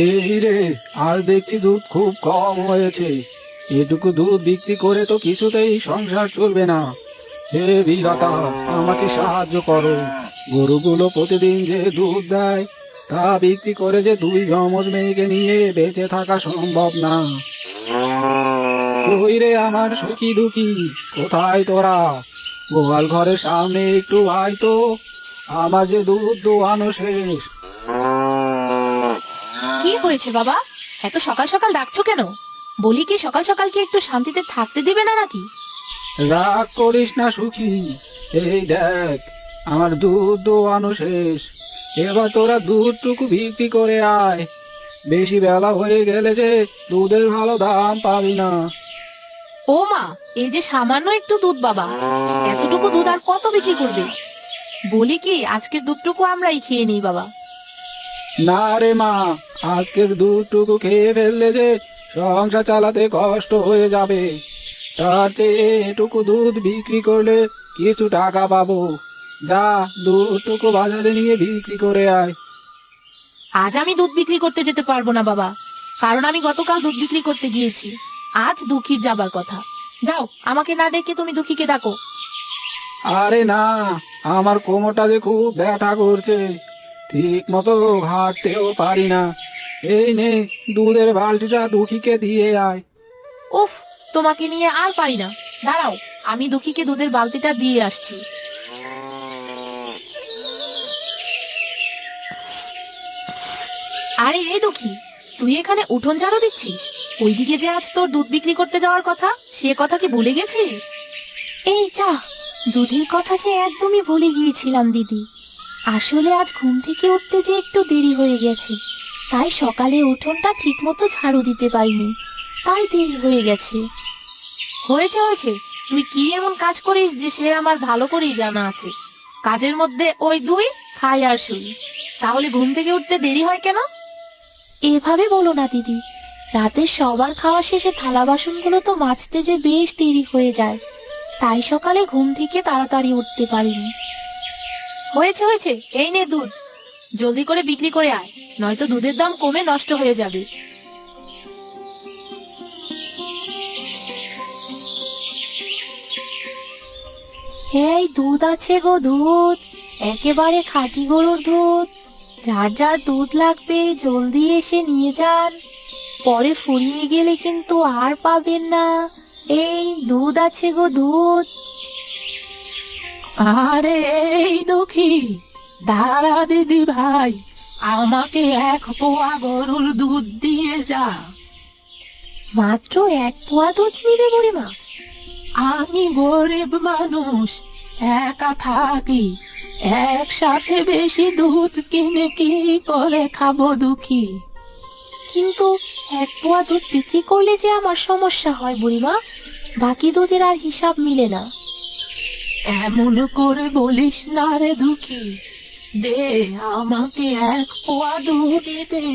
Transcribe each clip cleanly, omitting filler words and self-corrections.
এই রে, আজ দেখছি দুধ খুব কম হয়েছে। এটুকু দুধ বিক্রি করে তো কিছুতেই সংসার চলবে না। হে বিধাতা, আমাকে সাহায্য করো। গরুগুলো প্রতিদিন যে দুধ দেয় তা বিক্রি করে যে দুই যমজ মেয়েকে নিয়ে বেঁচে থাকা সম্ভব না। কই রে আমার সুখী দুঃখী, কোথায় তোরা? গোয়াল ঘরের সামনে একটু আয় তো, আমার যে দুধ দোয়ানো শেষ। কি হয়েছে বাবা? এত সকাল সকাল ডাকছো কেন? বলি কি সকাল সকাল কি একটু শান্তিতে থাকতে দিবে না নাকি? রাগ করিস না সুখী, এই দেখ আমার দুধ দোয়ানো শেষ। এবার তোরা দুধটুকু বিক্রি করে আয়। বেশি বেলা হয়ে গেলে যে দুধের ভালো দাম পাবি না। ও মা, এই যে সামান্য একটু দুধ বাবা, এতটুকু দুধ আর কত বিক্রি করবে? বলি কি আজকের দুধটুকু আমরাই খেয়ে নিই বাবা। না রে মা, আজকের দুধটুকু খেয়ে ফেললে যে সংসার চালাতে কষ্ট হয়ে যাবে। তার চেয়ে এটুকু দুধ বিক্রি করলে কিছু টাকা পাবো। যা, দুধটুকু বাজারে নিয়ে বিক্রি করে আয়। আজ আমি দুধ বিক্রি করতে যেতে পারবো না বাবা, কারণ আমি গতকাল দুধ বিক্রি করতে গিয়েছি। আজ দুঃখীর যাবার কথা। যাও, আমাকে না ডেকে তুমি দুঃখীকে ডাকো। আরে না, আমার কোমরটা যে খুব ব্যথা করছে, ঠিক মতো হাঁটতেও পারি না। এই নে, দুধের বালতিটা দুঃখীকে দিয়ে আয়। উফ, তোমাকে নিয়ে আর পারি না। দাঁড়াও, আমি দুঃখীকে দুধের বালতিটা দিয়ে আসছি। আরে এই দুঃখী, তুই এখানে উঠোন ঝাড়ু দিচ্ছিস? ওইদিকে যে আজ তোর দুধ বিক্রি করতে যাওয়ার কথা, সে কথা কি ভুলে গেছিস? এই যা, দুধের কথা যে একদমই ভুলে গিয়েছিলাম দিদি। আসলে আজ ঘুম থেকে উঠতে যে একটু দেরি হয়ে গেছে, তাই সকালে উঠোনটা ঠিক মতো ঝাড়ু দিতে পারিনি, তাই দেরি হয়ে গেছে। হয়েছে হয়েছে, তুই কি এমন কাজ করিস যে সে আমার ভালো করেই জানা আছে। কাজের মধ্যে ওই দুই, খাই আর শুই। তাহলে ঘুম থেকে উঠতে দেরি হয় কেন? এভাবে বলো না দিদি, রাতে সবার খাওয়া শেষে থালা বাসনগুলো তো মাজতে যে বেশ দেরি হয়ে যায়, তাই সকালে ঘুম থেকে তাড়াতাড়ি উঠতে পারিনি। হয়েছে হয়েছে, এই নে দুধ, জলদি করে বিক্রি করে আয়, নয়তো দুধের দাম কমে নষ্ট হয়ে যাবে। এই দুধ আছে গো, দুধ, একেবারে খাঁটি গরুর দুধ। যার যার দুধ লাগবে জলদি এসে নিয়ে যান, পরে ফুরিয়ে গেলে কিন্তু আর পাবেন না। এই দুধ আছে গো, দুধ। আরে এই দুঃখী, দাঁড়া দিদি ভাই, আমাকে 1 পোয়া গরুর দুধ দিয়ে যা। মাত্র 1 পোয়া দুধ নিবে বুড়িমা? আমি গরিব মানুষ, একা থাকি, একসাথে বেশি দুধ কিনে কি করে খাবো দুঃখী? কিন্তু 1 পোয়া দুধ বিক্রি করলে যে আমার সমস্যা হয় বুড়িমা, বাকি দুধের আর হিসাব মিলে না। এমন করে বলিস না রে দুঃখী, দে আমাকে 1 পোয়া দুধ দে।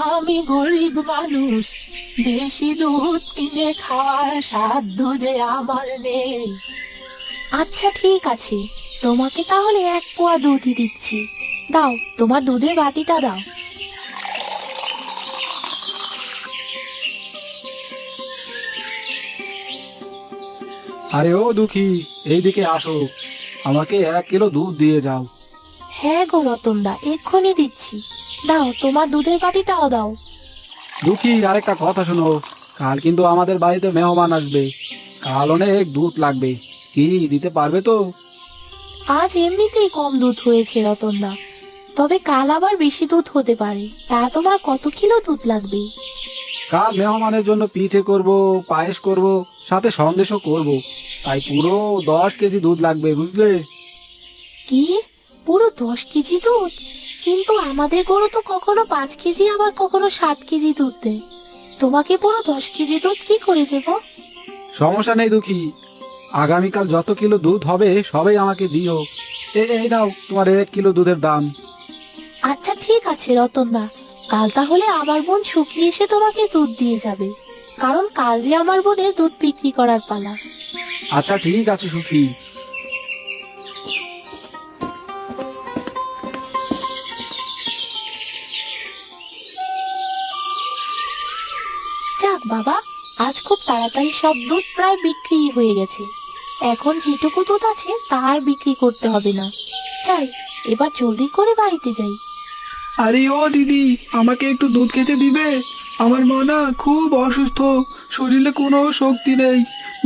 আমি গরিব মানুষ, বেশি দুধ কিনে খাওয়ার সাধ্য যে আমার নেই। আচ্ছা ঠিক আছে, তোমাকে তাহলে 1 পোয়া দুধই দিচ্ছি। দাও, তোমার দুধের বাটিটা দাও। আরে ও দুঃখী, এইদিকে আসো, আমাকে 1 কিলো দুধ দিয়ে যাও। হ্যাঁ গো রতনদা, এক্ষুনি দিচ্ছি। দাও, তোমার দুধের বাটিটাও দাও। দুঃখী, আরেকটা কথা শোনো, কাল কিন্তু আমাদের বাড়িতে মেহমান আসবে। কাল অনেক দুধ লাগবে, কি দিতে পারবে তো? আজ এমনিতেই কম দুধ হয়েছে রতনদা, তবে কাল আবার বেশি দুধ হতে পারে। তা তোমার কত কিলো দুধ লাগবে? কাল মেহমানের জন্য পিঠে করব, পায়েস করব, সাথে সন্দেশও করব, তাই পুরো 10 কেজি দুধ লাগবে, বুঝলে? কি, পুরো 10 কেজি দুধ? কিন্তু আমাদের গরু তো কখনো 5 কেজি আবার কখনো 7 কেজি দুধ দেয়। তোমাকে পুরো 10 কেজি দুধ কি করে দেব? সমস্যা নেই দুঃখী, আগামীকাল যত কিলো দুধ হবে সবাই আমাকে দিও। এই নাও তোমার 1 কিলো দুধের দাম। আচ্ছা ঠিক আছে রতনদা, কাল তাহলে আমার বোন সুখী এসে তোমাকে দুধ দিয়ে যাবে, কারণ কাল যে আমার বোনের দুধ বিক্রি করার পালা। আচ্ছা ঠিক আছে সুখী। বাবা, আজ খুব তাড়াতাড়ি সব দুধ প্রায় বিক্রি হয়ে গেছে। এখন যেটুকু দুধ আছে তার বিক্রি করতে হবে না। চাই এবার জলদি করে বাড়িতে যাই। আরে ও দিদি, আমাকে একটু দুধ খেতে দিবে? আমার মা না খুব অসুস্থ, শরীরে কোনো শক্তি নেই।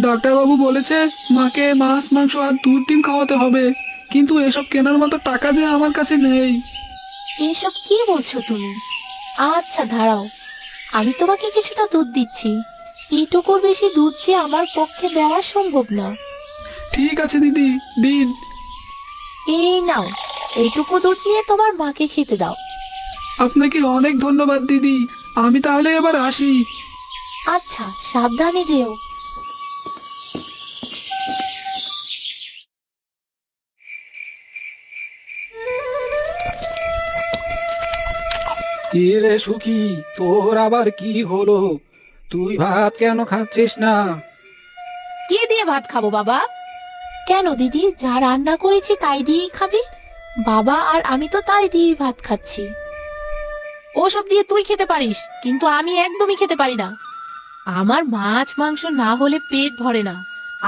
ডাক্তারবাবু বলেছে মাকে মাছ মাংস আর দুধ ডিম খাওয়াতে হবে, কিন্তু এসব কেনার মতো টাকা যে আমার কাছে নেই। এসব কি বলছো তুমি? আচ্ছা দাঁড়াও, আমি তোমাকে কিছুটা দুধ দিচ্ছি। এটুকুর বেশি দুধ যে আমার পক্ষে দেওয়া সম্ভব না। ঠিক আছে দিদি, দিন। এই নাও, এইটুকু দুধ নিয়ে তোমার মাকে খেতে দাও। আপনাকে অনেক ধন্যবাদ দিদি, আমি তাহলে এবার আসি। আচ্ছা, সাবধানে যেও। কি রে সুখী, তোর আবার কি হলো? তুই ভাত কেন খাচ্ছিস না? কি দিয়ে ভাত খাবো বাবা? কেন দিদি, যা রান্না করেছি তাই দিয়েই খাবি? বাবা আর আমি তো তাই দিয়েই ভাত খাচ্ছি। ওসব দিয়ে তুই খেতে পারিস, কিন্তু আমি একদমই খেতে পারি না। আমার মাছ মাংস না হলে পেট ভরে না।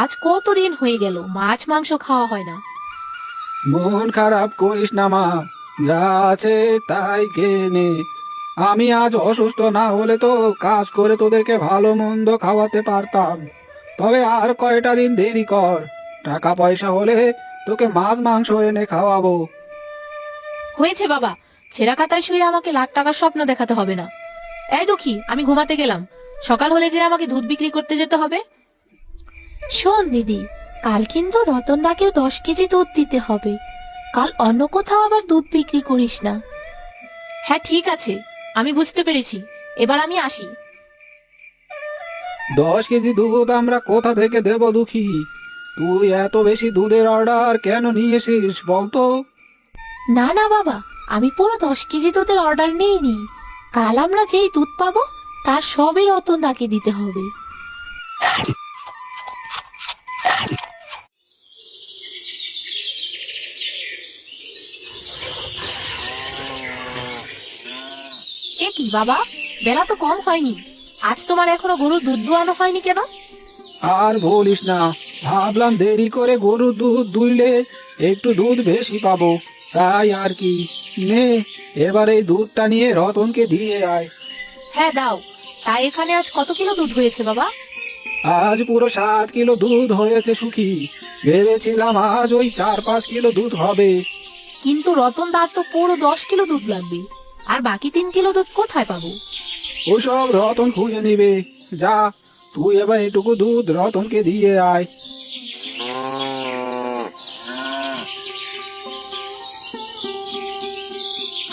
আজ কতদিন হয়ে গেল মাছ মাংস খাওয়া হয় না। মন খারাপ করিস না মা, যা আছে তাই খেয়ে নে। আমি আজ অসুস্থ না হলে তো কাজ করে তোদেরকে ভালো মন্দ খাওয়াতে পারতাম। তবে আর কয়টা দিন দেরি কর, টাকা পয়সা হলে তোকে মাছ মাংস এনে খাওয়াবো। হয়েছে বাবা, ছেঁড়া কাতায় শুয়ে আমাকে লাখ টাকার স্বপ্ন দেখাতে হবে না। এই দুঃখী, আমি ঘুমাতে গেলাম। সকাল হলে যে আমাকে দুধ বিক্রি করতে যেতে হবে। শোন দিদি, কাল কিন্তু রতনদাকেও 10 কেজি দুধ দিতে হবে। কাল অন্য কোথাও আবার দুধ বিক্রি করিস না। হ্যাঁ ঠিক আছে, আমি বুঝতে পেরেছি। এবার আমি আসি। 10 কেজি দুধ আমরা কোথা থেকে দেব দুঃখী? তুই এত বেশি দুধের অর্ডার কেন নিয়েছিস বলতো? না না বাবা, আমি পুরো 10 কেজি দুধের অর্ডার নেইনি। কাল আমরা যেই দুধ পাবো তার সবই রতনদাকে দিতে হবে। এ কি বাবা, বেলা তো কম হয়নি, আজ তোমার এখনো গরুর দুধ দোয়ানো হয়নি কেন? আর বলিস না, ভাবলাম দেরি করে গরুর দুধ দুইলে একটু দুধ বেশি পাবো, তাই আর কি। নে, এবার এই দুধটা নিয়ে রতনকে দিয়ে আয়। হ্যাঁ দাও। তাই এখানে আজ কত কিলো দুধ হয়েছে বাবা? আজ পুরো 7 কিলো দুধ হয়েছে সুখী। ভেবেছিলাম আজ ওই 4-5 কিলো দুধ হবে। কিন্তু রতনদার তো পুরো 10 কিলো দুধ লাগবে, আর বাকি 3 কিলো দুধ কোথায় পাবো? ওসব রতন খুঁজে নিবে। যা, তুই এবার এটুকু দুধ রতনকে দিয়ে আয়।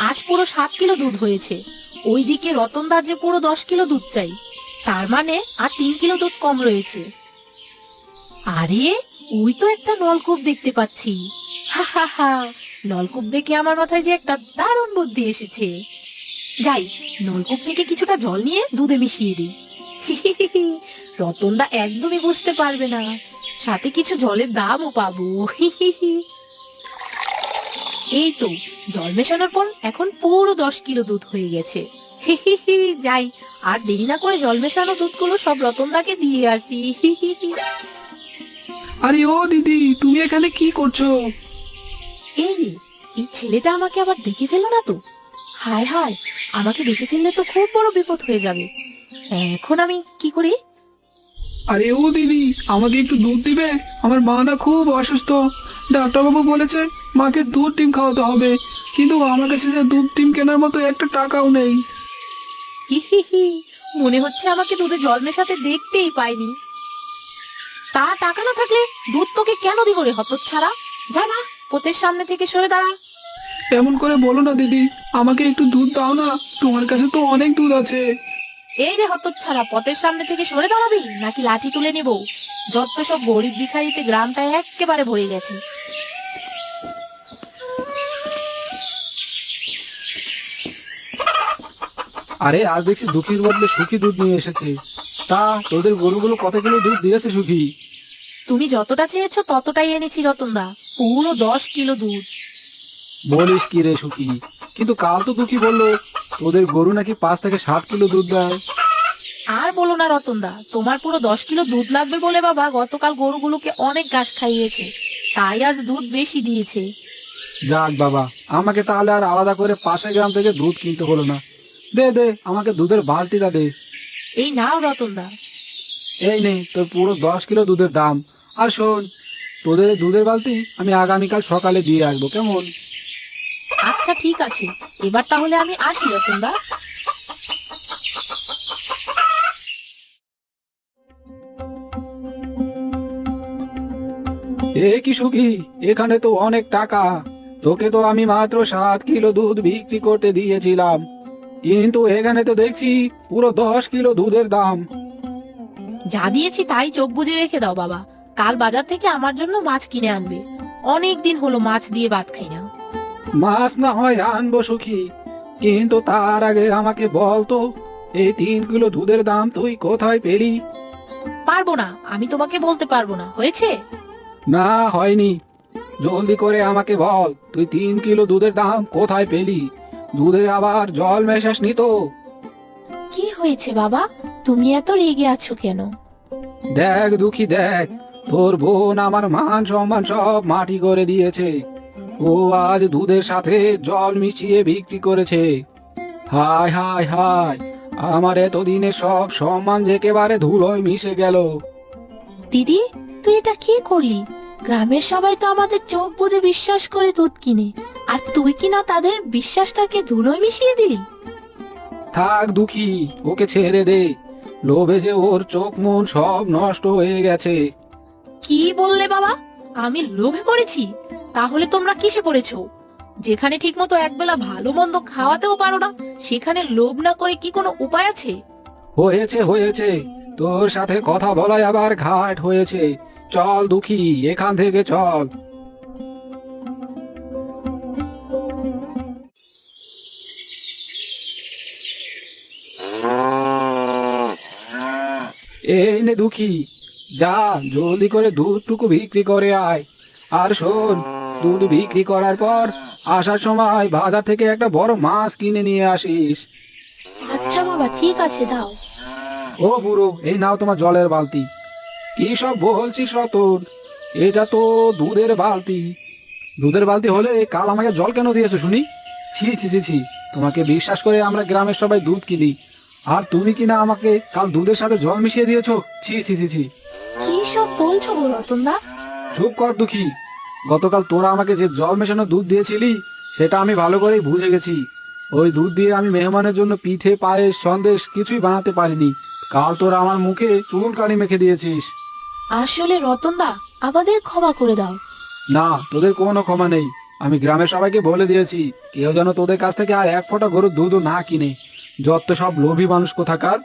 আজ পুরো 7 কিলো দুধ হয়েছে। ওইদিকে রতনদার যে পুরো 10 কিলো দুধ চাই, তার মানে আর 3 কিলো দুধ কম রয়েছে। আরে, ওই তো একটা নলকূপ দেখতে পাচ্ছি। হা হা হা, নলকূপ দেখে আমার মাথায় যে একটা দারুণ বুদ্ধি এসেছে। যাই, নলকূপ থেকে কিছুটা জল নিয়ে দুধে মিশিয়ে দিই। রতনদা একদমই বুঝতে পারবে না, সাথে কিছু জলের দামও পাবো। এই তো, জল মেশানোর পর এখন পুরো 10 কিলো দুধ হয়ে গেছে। যাই, আর দেরি না করে জল মেশানো দুধগুলো সব রতনদাকে দিয়ে আসি। আরে ও দিদি, তুমি এখানে কি করছো? এই রে, এই ছেলেটা আমাকে আবার দেখে ফেললো না তো? হায় হায়, আমাকে দেখে ফেললে তো খুব বড় বিপদ হয়ে যাবে। এখন আমি কি করি? আরে ও দিদি, আমাকে একটু দুধ দিবে? আমার মা না খুব অসুস্থ। ডাক্তারবাবু বলেছে মাকে দুধ ডিম খাওয়াতে হবে, কিন্তু আমার কাছে যে দুধ ডিম কেনার মতো একটা টাকাও নেই। মনে হচ্ছে আমাকে দুধে জল মেশাতে দেখতেই পাইনি। তা টাকা না থাকলে দুধ তোকে কেন দিব রে হতচ্ছাড়া? যা যা, পোতের সামনে থেকে সরে দাঁড়া। এমন করে বলো না দিদি, আমাকে একটু দুধ দাও না, তোমার কাছে তো অনেক দুধ আছে। এই রে হতচ্ছাড়া, পথের সামনে থেকে সরে দাঁড়াবি নাকি লাঠি তুলে নেব? যত সব গরিব ভিখারিতে গ্রামটা একেবারে ভরে গেছে। আরে আজ দেখছি দুঃখীর বদলে সুখী দুধ নিয়ে এসেছে। তা তোদের গরুগুলো কত কিলো দুধ দিয়েছে সুখী? তুমি যতটা চেয়েছো ততটাই এনেছি রতনদা, পুরো 10 কিলো দুধ। বলিস কি রে সুখী, কিন্তু কাল তো দুঃখী বললো তোদের গরু নাকি 5 থেকে 7 কিলো দুধ দেয়। আর বলো না রতনদা, তোমার পুরো 10 কিলো দুধ লাগবে বলে বাবা গতকাল গরুগুলোকে অনেক ঘাস খাইয়েছে, তাই আজ দুধ বেশি দিয়েছে। যাক বাবা, আমাকে তাহলে আর আলাদা করে পাশের গ্রাম থেকে দুধ কিনতে হলো না। দে দে, আমাকে দুধের বালতিটা দে। এই নাও রতনদা। এই নে তোর পুরো 10 কিলো দুধের দাম। আর শোন, তোদের এই দুধের বালতি আমি আগামীকাল সকালে দিয়ে আসবো, কেমন? আচ্ছা ঠিক আছে, এবার তাহলে আমি আসি রতনদা। এ কি সুখী, এখানে তো অনেক টাকা। তোকে তো আমি মাত্র 7 কিলো দুধ বিক্রি করতে দিয়েছিলাম, কিন্তু এখানে তো দেখছি পুরো 10 কিলো দুধের দাম। যা দিয়েছি তাই চোখ বুজে রেখে দাও বাবা, কাল বাজার থেকে আমার জন্য মাছ কিনে আনবে। অনেক দিন হলো মাছ দিয়ে ভাত খাই না। মাছ না হয় আনবো সুখী, কিন্তু তার আগে আমাকে বল তো, এই 3 কিলো দুধের দাম তুই কোথায় পেলি? পারবো না, আমি তোমাকে বলতে পারবো না, হয়েছে? না হয়নি, জলদি করে আমাকে বল, তুই 3 কিলো দুধের দাম কোথায় পেলি? দুধে আবার জল মেশাসনি তো? কি হয়েছে বাবা, তুমি এত রেগে আছো কেন? দেখ দুঃখী দেখ, তোর বোন আমার মান সম্মান সব মাটি করে দিয়েছে। ও আজ দুধের সাথে জল মিশিয়ে বিক্রি করেছে। হায় হায় হায়, আমার এতদিনের সব সম্মান যে একেবারে ধুলোয় মিশে গেল। দিদি, তুই এটা কি করলি? গ্রামের সবাই তো আমাদের চোখ বুজে বিশ্বাস করে দুধ কিনে, আর তুই কিনা তাদের বিশ্বাসটাকে ধুলোয় মিশিয়ে দিলি। থাক দুঃখী, ওকে ছেড়ে দে। লোভে যে ওর চোখ মন সব নষ্ট হয়ে গেছে। কি বললে বাবা? আমি লোভে পড়েছি? তাহলে তোমরা কিসে পড়েছো? যেখানে ঠিকমতো একবেলা ভালো মন্দ খাওয়াতেও পারো না, সেখানে লোভ না করে কি কোনো উপায় আছে? হয়েছে হয়েছে, তোর সাথে কথা বলাই আবার ঘাট হয়েছে। চল দুঃখী, এখান থেকে চল। এই নে দুঃখী, যা জলদি করে দুধটুকু বিক্রি করে আয়। আর শোন, দুধ বিক্রি করার পর আসার সময় বাজার থেকে একটা বড় মাছ কিনে নিয়ে আসিস। আচ্ছা বাবা, ঠিক আছে, দাও। ও বুড়ো, এই নাও তোমার জলের বালতি। কি সব বলছিস রতন, এটা তো দুধের বালতি। দুধের বালতি হলে কাল আমাকে জল কেন দিয়েছো শুনি? ছি ছি ছি ছি, তোমাকে বিশ্বাস করে আমরা গ্রামের সবাই দুধ কিনি, আর তুমি কিনা আমাকে কাল দুধের সাথে জল মিশিয়ে দিয়েছো? ছি ছি ছি ছি। কি সব বলছো গো রতনদা? চুপ কর দুঃখী, গতকাল তোরা আমাকে যে জল মেশানো দুধ দিয়েছিলি সেটা আমি ভালো করেই বুঝে গেছি। ওই দুধ দিয়ে আমি মেহমানের জন্য পিঠে পায়েস সন্দেশ কিছুই বানাতে পারিনি। কাল তোরা আমার মুখে চুন কালি মেখে দিয়েছিস। আসলে রতনদা, আমাদের ক্ষমা করে দাও। না, তোদের কোনো ক্ষমা নেই। আমি গ্রামের সবাইকে বলে দিয়েছি, কেউ যেন তোদের কাছ থেকে আর 1 ফোঁটা গরুর দুধও না কিনে। যত সব লোভী মানুষ কোথাকার।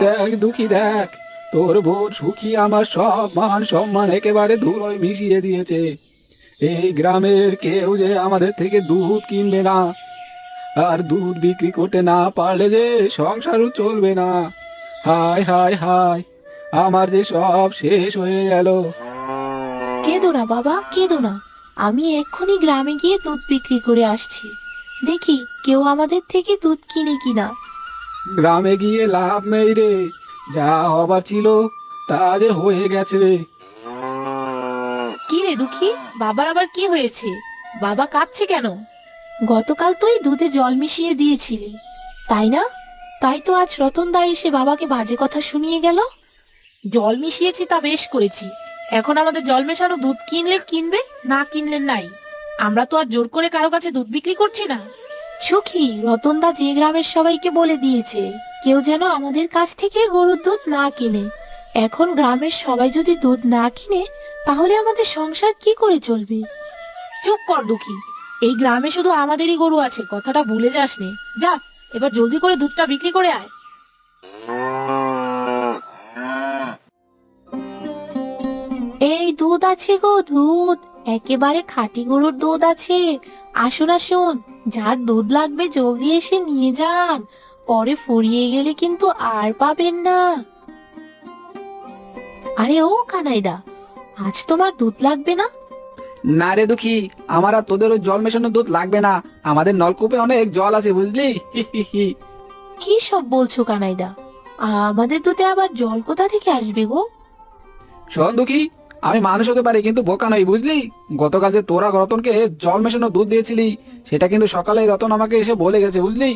দেখ দুঃখী দেখ, তোর বোন সুখী আমার সব মান সম্মান একেবারে ধুলোয় মিশিয়ে দিয়েছে। এই গ্রামের কেউ যে আমাদের থেকে দুধ কিনবে না, আর দুধ বিক্রি করতে না পারলে যে সংসারও চলবে না। হায় হায় হায়, আমার যে সব শেষ হয়ে গেল। কেঁদো না বাবা, কেঁদো না। আমি এক্ষুনি গ্রামে গিয়ে দুধ বিক্রি করে আসছি, দেখি কেউ আমাদের থেকে দুধ কিনে কিনা। গ্রামে গিয়ে লাভ নেই রে, যা হবার ছিল তা যে হয়ে গেছে রে। কি রে দুঃখী, বাবার আবার কি হয়েছে? বাবা কাঁদছে কেন? গতকাল তুই দুধে জল মিশিয়ে দিয়েছিলি, তাই না? তাই তো আজ রতনদা এসে বাবাকে বাজে কথা শুনিয়ে গেল। জল মিশিয়েছি তা বেশ করেছি, এখন আমাদের জল মেশানো দুধ কিনলে কিনবে, না কিনলে নাই। আমরা তো আর জোর করে কারো কাছে দুধ বিক্রি করছি না। সুখী, রতনদা যে গ্রামের সবাইকে বলে দিয়েছে কেউ যেন আমাদের কাছ থেকে গরুর দুধ না কিনে। এখন গ্রামের সবাই যদি দুধ না কিনে, তাহলে আমাদের সংসার কি করে চলবে? চুপ কর দুঃখী, এই গ্রামে শুধু আমাদেরই গরু আছে, কথাটা ভুলে যাস নে। যা, এবার জলদি করে দুধটা বিক্রি করে আয়। এই দুধ আছে গো, দুধ, একেবারে খাঁটি গরুর দুধ আছে। আসুন আসুন, যার দুধ লাগবে জলদি এসে নিয়ে যান, পরে ফুরিয়ে গেলে কিন্তু আর পাবেন না। আরে ও কানাইদা, আজ তোমার দুধ লাগবে না? না রে দুঃখী, আমার আর তোদের ওই জল মেশানো দুধ লাগবে না। আমাদের নলকূপে অনেক জল আছে, বুঝলি? কি সব বলছো কানাইদা? আমাদের দুধে আবার জল কোথা থেকে আসবে গো? শোন দুঃখী, আমি মানুষ হতে পারি কিন্তু বোকা নই, বুঝলি? গতকাল যে তোরা রতনকে জল মেশানো দুধ দিয়েছিলি, সেটা কিন্তু সকালে রতন আমাকে এসে বলে গেছে, বুঝলি?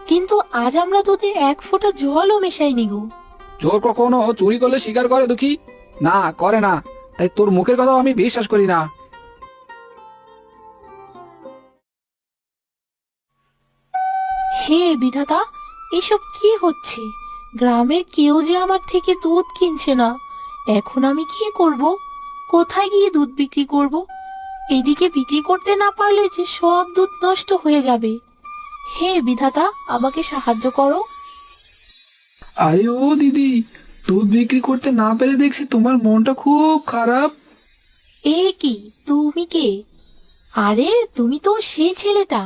কিন্তু আজ আমরা দুধে এক ফোঁটা জলও মেশাইনি গো। চোর কখনো চুরি করলে স্বীকার করে দুঃখী? না, করে না। তাই তোর মুখের কথাও আমি বিশ্বাস করি না। হে বিধাতা, এসব কি হচ্ছে? গ্রামের কেউ যে আমার থেকে দুধ কিনছে না। এখন আমি কি করব? কোথায় গিয়ে দুধ বিক্রি করব? এদিকে বিক্রি করতে না পারলে যে সব দুধ নষ্ট হয়ে যাবে। হে বিধাতা, আমাকে সাহায্য করো। আরে ও দিদি, দুধ বিক্রি করতে না পেরে দেখছি তোমার মনটা খুব খারাপ। এ কি, তুমি কে? আরে তুমি তো সেই ছেলেটা।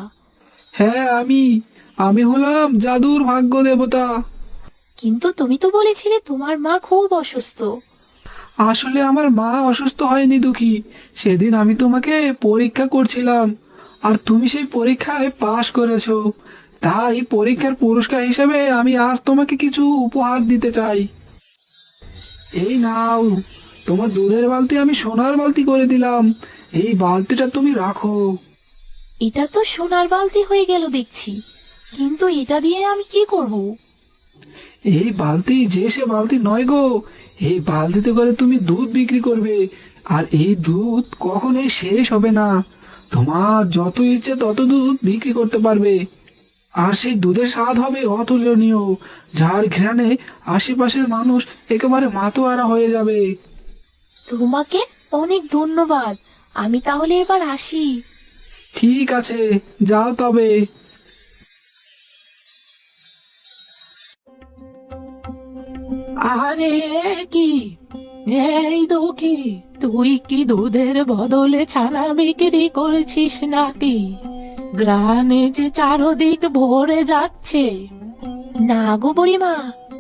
হ্যাঁ, আমি হলাম জাদুর ভাগ্য দেবতা। কিন্তু তুমি তো বলেছিলে তোমার মা খুব অসুস্থ। আসলে আমার মা অসুস্থ হয়নি দুঃখী। সেদিন আমি তোমাকে পরীক্ষা করছিলাম, আর তুমি সেই পরীক্ষায় পাশ করেছো। তাই পরীক্ষার পুরস্কার হিসেবে আমি আজ তোমাকে কিছু উপহার দিতে চাই। এই নাও, তোমার দুধের বালতি আমি সোনার বালতি করে দিলাম। এই বালতিটা তুমি রাখো। এটা তো সোনার বালতি হয়ে গেল দেখছি, কিন্তু এটা দিয়ে আমি কি করব? এই বালতি যে সে বালতি নয় গো। এই বালতিতে করে তুমি দুধ বিক্রি করবে, আর এই দুধ কখনোই শেষ হবে না। তোমার যত ইচ্ছে তত দুধ বিক্রি করতে পারবে। আর সেই দুধের স্বাদ হবে অতুলনীয়, যার ঘ্রাণে আশেপাশের মানুষ একেবারে মাতোয়ারা হয়ে যাবে। তোমাকে অনেক ধন্যবাদ। আমি তাহলে এবার আসি। ঠিক আছে, যাও তবে। আরে কি, এই দুঃখী, তুই কি দুধের বদলে ছানা বিক্রি করেছিস নাকি? গ্রামে যে চারদিক ভরে যাচ্ছে। না গো বুড়িমা,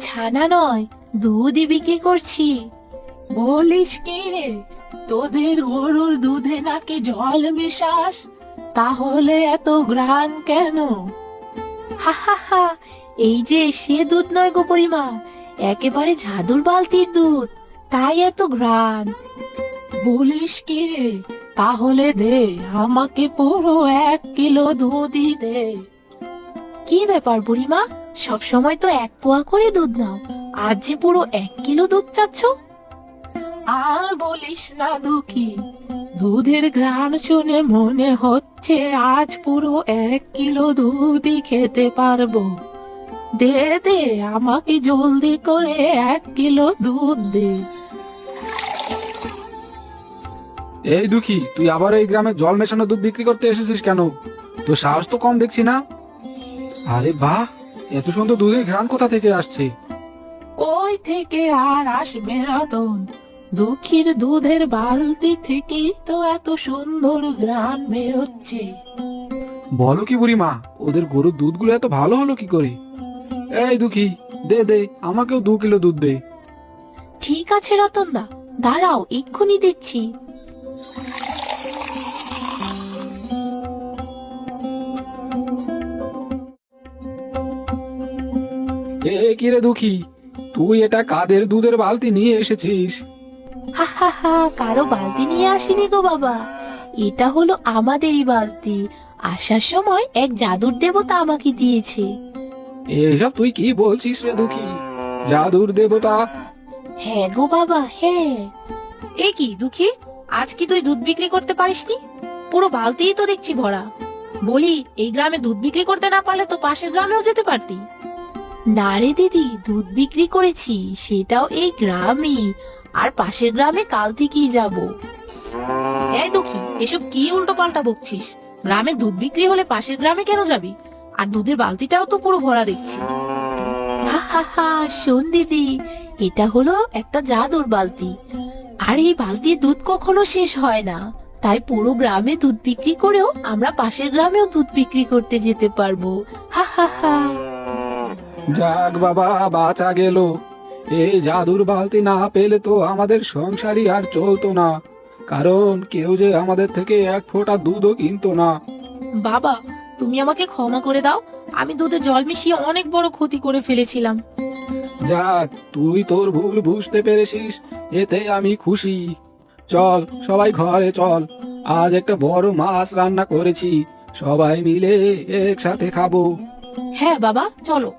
ছানা নয়, দুধই বিক্রি করছি। বলিস কি রে? তোদের গরুর দুধে নাকি জল মেশাস? তাহলে এত ঘ্রাণ কেন? হা হা হা, এই যে সে দুধ নয় গো বুড়িমা, একেবারে জাদুর বালতির দুধ, তাই এত ঘ্রাণ। বলিস কি রে? তাহলে দে, আমাকে পুরো 1 কিলো দুধই দে। কি ব্যাপার বুড়িমা, সব সময় তো 1 পোয়া করে দুধ নাও, আজ যে পুরো 1 কিলো দুধ চাচ্ছ? আর বলিস না দুঃখী, দুধের ঘ্রাণ শুনে মনে হচ্ছে আজ পুরো 1 কিলো দুধই খেতে পারবো। দে দে, আমাকে জলদি করে 1 কিলো দুধ দে। এই দুঃখী, তুই আবার এই গ্রামে জল মেশানো দুধ বিক্রি করতে এসেছিস কেন? তোর সাহস তো কম দেখছি না। আরে বাহ, এত সুন্দর দুধের ঘ্রাণ কোথা থেকে আসছে? কই থেকে আর আসবে রতন? দুঃখীর দুধের বালতি থেকেই তো এত সুন্দর ঘ্রাণ বেরোচ্ছে। বলো কি বুড়িমা, ওদের গরুর দুধগুলো এত ভালো হলো কি করে? এই দুঃখী, দে দে, আমাকেও 2 কিলো দুধ দে। ঠিক আছে রতন দা, দাঁড়াও, এক্ষুনি দিচ্ছি। এ কি রে দুঃখী, তুই এটা কাদের দুধের বালতি নিয়ে এসেছিস? হা হা হা, কারো বালতি নিয়ে আসিনি গো বাবা, এটা হলো আমাদেরই বালতি। আসার সময় এক জাদুর দেবতা আমাকে দিয়েছে। এসব তুই কি বলছিস রে দুঃখী? জাদুর দেবতা? হ্যাঁ গো বাবা, হ্যাঁ। এ কি দুঃখী, আজ কি তুই দুধ বিক্রি করতে পারিসনি? পুরো বালতিই তো দেখছি ভরা। বলি, এই গ্রামে দুধ বিক্রি করতে না পারলে তো পাশের গ্রামেও যেতে পারতি। না রে দিদি, দুধ বিক্রি করেছি, সেটাও এই গ্রামে, আর পাশের গ্রামে কাল থেকেই যাব। এই দুঃখী, এসব কি উল্টো পাল্টা বকছিস? গ্রামে দুধ বিক্রি হলে পাশের গ্রামে কেন যাবি? আর দুধের বালতিটাও তো পুরো ভরা দেখছি। হা হা হা, শোন দিদি, এটা হলো একটা জাদুর বালতি, আর এই বালতির দুধ কখনো শেষ হয় না। তাই পুরো গ্রামে দুধ বিক্রি করেও আমরা পাশের গ্রামেও দুধ বিক্রি করতে যেতে পারবো। হা হা হা। যাক বাবা, বাঁচা গেল। এই জাদুর বালতি না পেলে তো আমাদের সংসারই আর চলতো না। কারণ কেউ যে আমাদের থেকে এক ফোঁটা দুধও কিনতো না। বাবা, তুমি আমাকে ক্ষমা করে দাও। আমি দুধে জল মিশিয়ে অনেক বড় ক্ষতি করে ফেলেছিলাম। যাক, তুই তোর ভুল বুঝতে পেরেছিস, এতে আমি খুশি। চল সবাই ঘরে চল, আজ একটা বড় মাছ রান্না করেছি, সবাই মিলে একসাথে খাবো। হ্যাঁ বাবা, চলো।